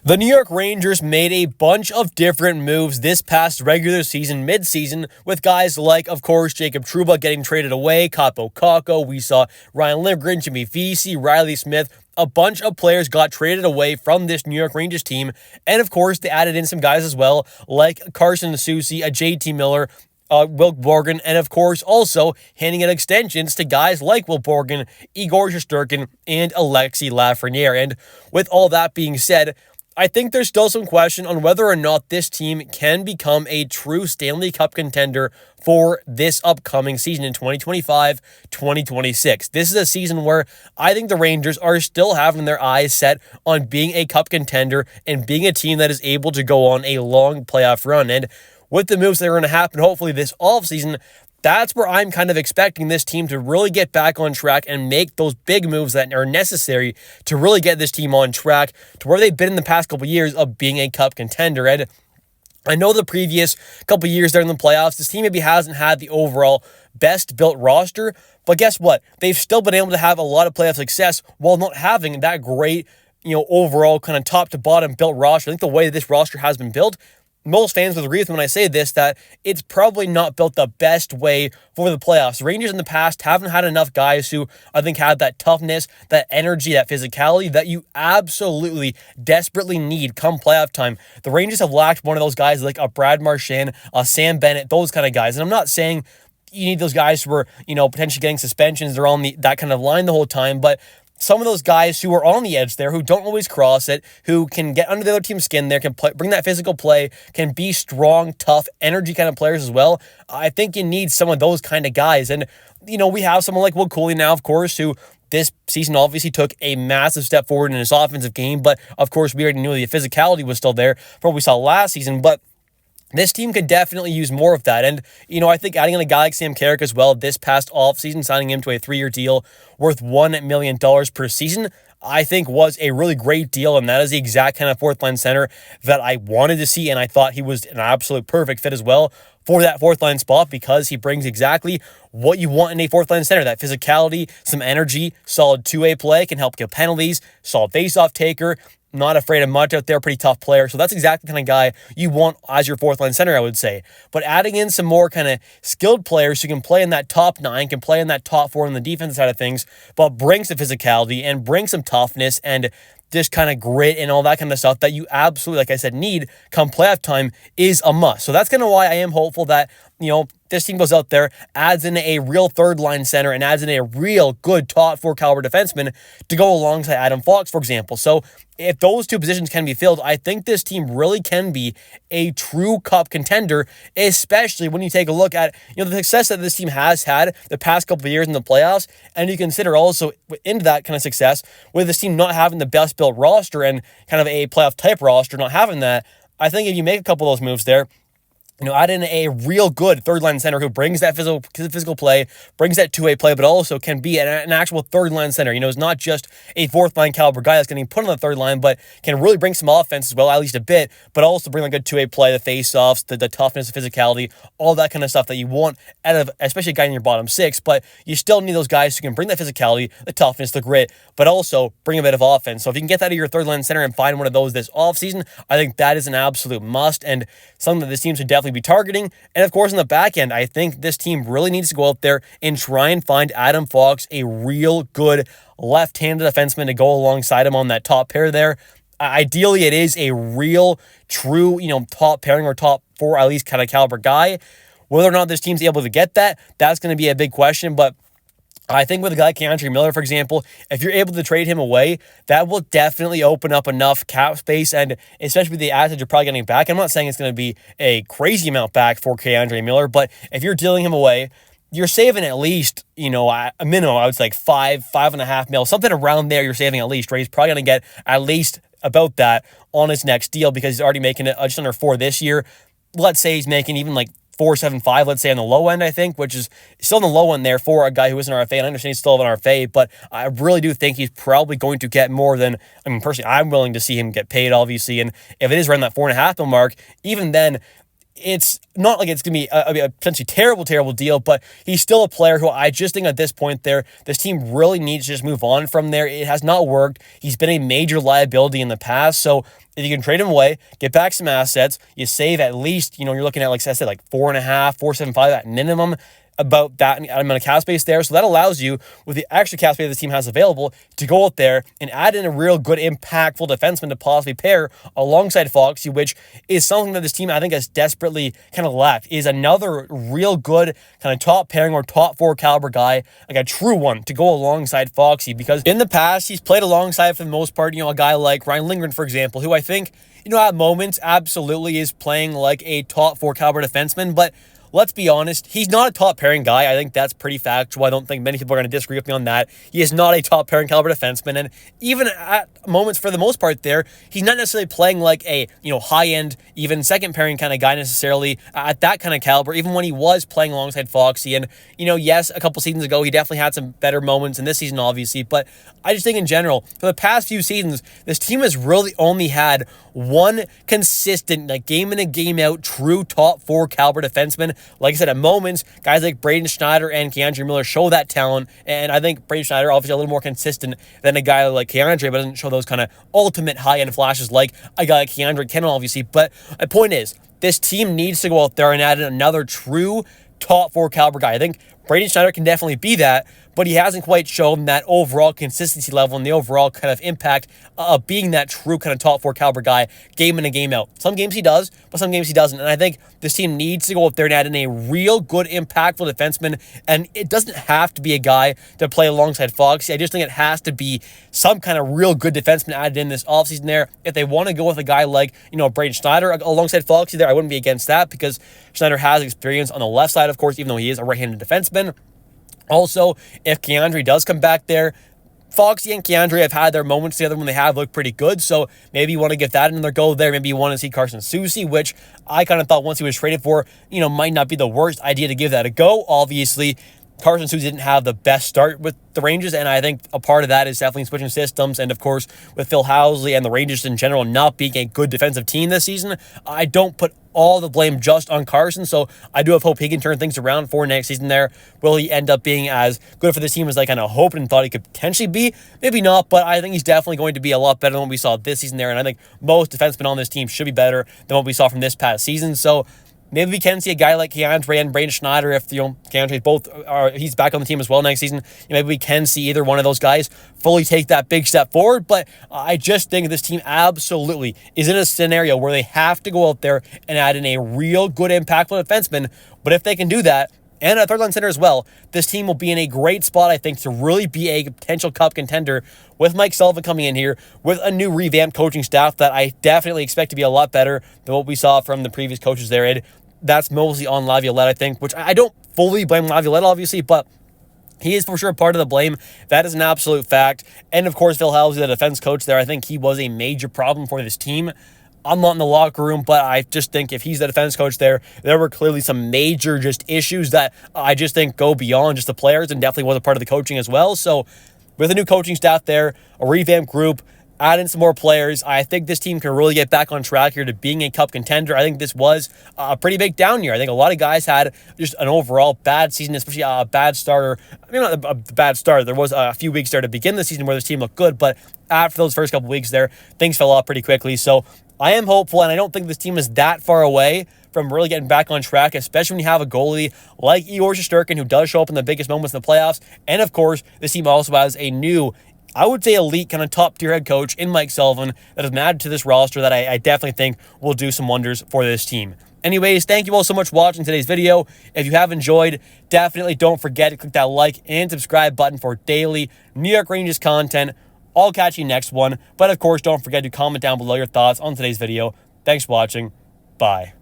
The New York Rangers made a bunch of different moves this past regular season, mid-season, with guys like, of course, Jacob Trouba getting traded away, Kaapo Kakko. We saw Ryan Lindgren, Jimmy Vesey, Riley Smith. A bunch of players got traded away from this New York Rangers team. And, of course, they added in some guys as well, like Carson Soucy, a JT Miller, Will Borgen, and of course also handing out extensions to guys like Will Borgen, Igor Shesterkin, and Alexis Lafreniere. And with all that being said, I think there's still some question on whether or not this team can become a true Stanley Cup contender for this upcoming season in 2025-2026. This is a season where I think the Rangers are still having their eyes set on being a cup contender and being a team that is able to go on a long playoff run. And with the moves that are going to happen, hopefully this offseason, that's where I'm kind of expecting this team to really get back on track and make those big moves that are necessary to really get this team on track to where they've been in the past couple of years of being a cup contender. And I know the previous couple of years there in the playoffs, this team maybe hasn't had the overall best built roster, but guess what? They've still been able to have a lot of playoff success while not having that great, overall kind of top to bottom built roster. I think the way this roster has been built, most fans will agree with me when I say this, that it's probably not built the best way for the playoffs. The Rangers in the past haven't had enough guys who I think had that toughness, that energy, that physicality that you absolutely desperately need come playoff time. The Rangers have lacked one of those guys like a Brad Marchand, a Sam Bennett, those kind of guys. And I'm not saying you need those guys who are, potentially getting suspensions. They're on that kind of line the whole time, but some of those guys who are on the edge there, who don't always cross it, who can get under the other team's skin there, can bring that physical play, can be strong, tough, energy kind of players as well. I think you need some of those kind of guys. And, we have someone like Will Cooley now, of course, who this season obviously took a massive step forward in his offensive game. But, of course, we already knew the physicality was still there from what we saw last season. But this team could definitely use more of that. And, I think adding in a guy like Sam Carrick as well this past offseason, signing him to a 3-year deal worth $1 million per season, I think was a really great deal. And that is the exact kind of fourth line center that I wanted to see. And I thought he was an absolute perfect fit as well for that fourth line spot because he brings exactly what you want in a fourth line center. That physicality, some energy, solid two-way play, can help kill penalties, solid face-off taker, not afraid of much out there, pretty tough player. So that's exactly the kind of guy you want as your fourth line center, I would say. But adding in some more kind of skilled players who can play in that top nine, can play in that top four on the defensive side of things, but brings the physicality and brings some toughness and just kind of grit and all that kind of stuff that you absolutely, like I said, need come playoff time is a must. So that's kind of why I am hopeful that, this team goes out there, adds in a real third line center and adds in a real good top four caliber defenseman to go alongside Adam Fox, for example. So if those two positions can be filled, I think this team really can be a true cup contender, especially when you take a look at, the success that this team has had the past couple of years in the playoffs. And you consider also into that kind of success with this team not having the best built roster and kind of a playoff type roster, not having that. I think if you make a couple of those moves there, add in a real good third-line center who brings that physical play, brings that two-way play, but also can be an actual third-line center. Is not just a fourth-line caliber guy that's getting put on the third line, but can really bring some offense as well, at least a bit, but also bring a good two-way play, the face-offs, the toughness, the physicality, all that kind of stuff that you want out of, especially a guy in your bottom six. But you still need those guys who can bring that physicality, the toughness, the grit, but also bring a bit of offense. So if you can get that to your third-line center and find one of those this offseason, I think that is an absolute must and something that this team should definitely be targeting. And of course, on the back end, I think this team really needs to go out there and try and find Adam Fox a real good left-handed defenseman to go alongside him on that top pair there. Ideally, it is a real, true, top pairing or top four, at least kind of caliber guy. Whether or not this team's able to get that, that's going to be a big question. But I think with a guy like Andre Miller, for example, if you're able to trade him away, that will definitely open up enough cap space, and especially with the assets you're probably getting back. I'm not saying it's going to be a crazy amount back for Andre Miller, but if you're dealing him away, you're saving at least, a minimum, I would say like $5.5 million, something around there you're saving at least, right? He's probably going to get at least about that on his next deal because he's already making it just under $4 million this year. Let's say he's making even like 4.75, let's say on the low end, I think, which is still on the low end there for a guy who isn't an RFA. And I understand he's still an RFA, but I really do think he's probably going to get more than, personally, I'm willing to see him get paid, obviously. And if it is around that $4.5 million mark, even then, it's not like it's going to be a potentially terrible deal, but he's still a player who I just think at this point there, this team really needs to just move on from there. It has not worked. He's been a major liability in the past. So if you can trade him away, get back some assets, you save at least, you're looking at, like I said, like 4.5, 4.75 at minimum, about that amount of cap space there. So that allows you, with the extra cap space the team has available, to go out there and add in a real good, impactful defenseman to possibly pair alongside Foxy, which is something that this team, I think, has desperately kind of lacked, is another real good kind of top pairing or top 4 caliber guy, like a true one, to go alongside Foxy. Because in the past, he's played alongside, for the most part, a guy like Ryan Lindgren, for example, who I think, at moments absolutely is playing like a top 4 caliber defenseman, but let's be honest, he's not a top pairing guy. I think that's pretty factual. I don't think many people are going to disagree with me on that. He is not a top pairing caliber defenseman. And even at moments, for the most part there, he's not necessarily playing like a, high-end, even second pairing kind of guy necessarily at that kind of caliber, even when he was playing alongside Foxy. And, yes, a couple seasons ago, he definitely had some better moments in this season, obviously. But I just think in general, for the past few seasons, this team has really only had one consistent, like game in and game out, true top 4 caliber defenseman. Like I said, at moments, guys like Braden Schneider and Keandre Miller show that talent, and I think Braden Schneider obviously a little more consistent than a guy like Keandre, but doesn't show those kind of ultimate high-end flashes like a guy like Keandre can, obviously. But my point is, this team needs to go out there and add in another true top 4 caliber guy. I think Braden Schneider can definitely be that, but he hasn't quite shown that overall consistency level and the overall kind of impact of being that true kind of top 4 caliber guy game in and game out. Some games he does, but some games he doesn't. And I think this team needs to go up there and add in a real good, impactful defenseman. And it doesn't have to be a guy to play alongside Foxy. I just think it has to be some kind of real good defenseman added in this offseason there. If they want to go with a guy like, Braden Schneider alongside Foxy there, I wouldn't be against that, because Schneider has experience on the left side, of course, even though he is a right-handed defenseman. Also, if Keandre does come back there, Foxy and Keandre have had their moments together when they have looked pretty good, so maybe you want to give that another go there. Maybe you want to see Carson Soucy, which I kind of thought once he was traded for, might not be the worst idea to give that a go. Obviously, Carson Soucy didn't have the best start with the Rangers, and I think a part of that is definitely switching systems, and of course, with Phil Housley and the Rangers in general not being a good defensive team this season, I don't put all the blame just on Carson, so I do have hope he can turn things around for next season there. Will he end up being as good for this team as I kind of hoped and thought he could potentially be? Maybe not, but I think he's definitely going to be a lot better than what we saw this season there, and I think most defensemen on this team should be better than what we saw from this past season, so maybe we can see a guy like Keandre and Braden Schneider if, Keandre both he's back on the team as well next season. Maybe we can see either one of those guys fully take that big step forward. But I just think this team absolutely is in a scenario where they have to go out there and add in a real good, impactful defenseman. But if they can do that, and a third-line center as well, this team will be in a great spot, I think, to really be a potential cup contender with Mike Sullivan coming in here with a new revamped coaching staff that I definitely expect to be a lot better than what we saw from the previous coaches there. And that's mostly on Laviolette, I think, which I don't fully blame Laviolette, obviously, but he is for sure part of the blame. That is an absolute fact. And, of course, Phil Housley, the defense coach there, I think he was a major problem for this team. I'm not in the locker room, but I just think if he's the defense coach there were clearly some major just issues that I just think go beyond just the players and definitely was a part of the coaching as well. So with a new coaching staff there, a revamped group, add in some more players, I think this team can really get back on track here to being a cup contender. I think this was a pretty big down year. I think a lot of guys had just an overall bad season, especially a bad starter. I mean, not a bad start. There was a few weeks there to begin the season where this team looked good, but after those first couple weeks there, things fell off pretty quickly. So I am hopeful, and I don't think this team is that far away from really getting back on track, especially when you have a goalie like Igor Shesterkin, who does show up in the biggest moments in the playoffs. And of course, this team also has a new, I would say, elite kind of top-tier head coach in Mike Sullivan that has been added to this roster that I definitely think will do some wonders for this team. Anyways, thank you all so much for watching today's video. If you have enjoyed, definitely don't forget to click that like and subscribe button for daily New York Rangers content. I'll catch you next one. But of course, don't forget to comment down below your thoughts on today's video. Thanks for watching. Bye.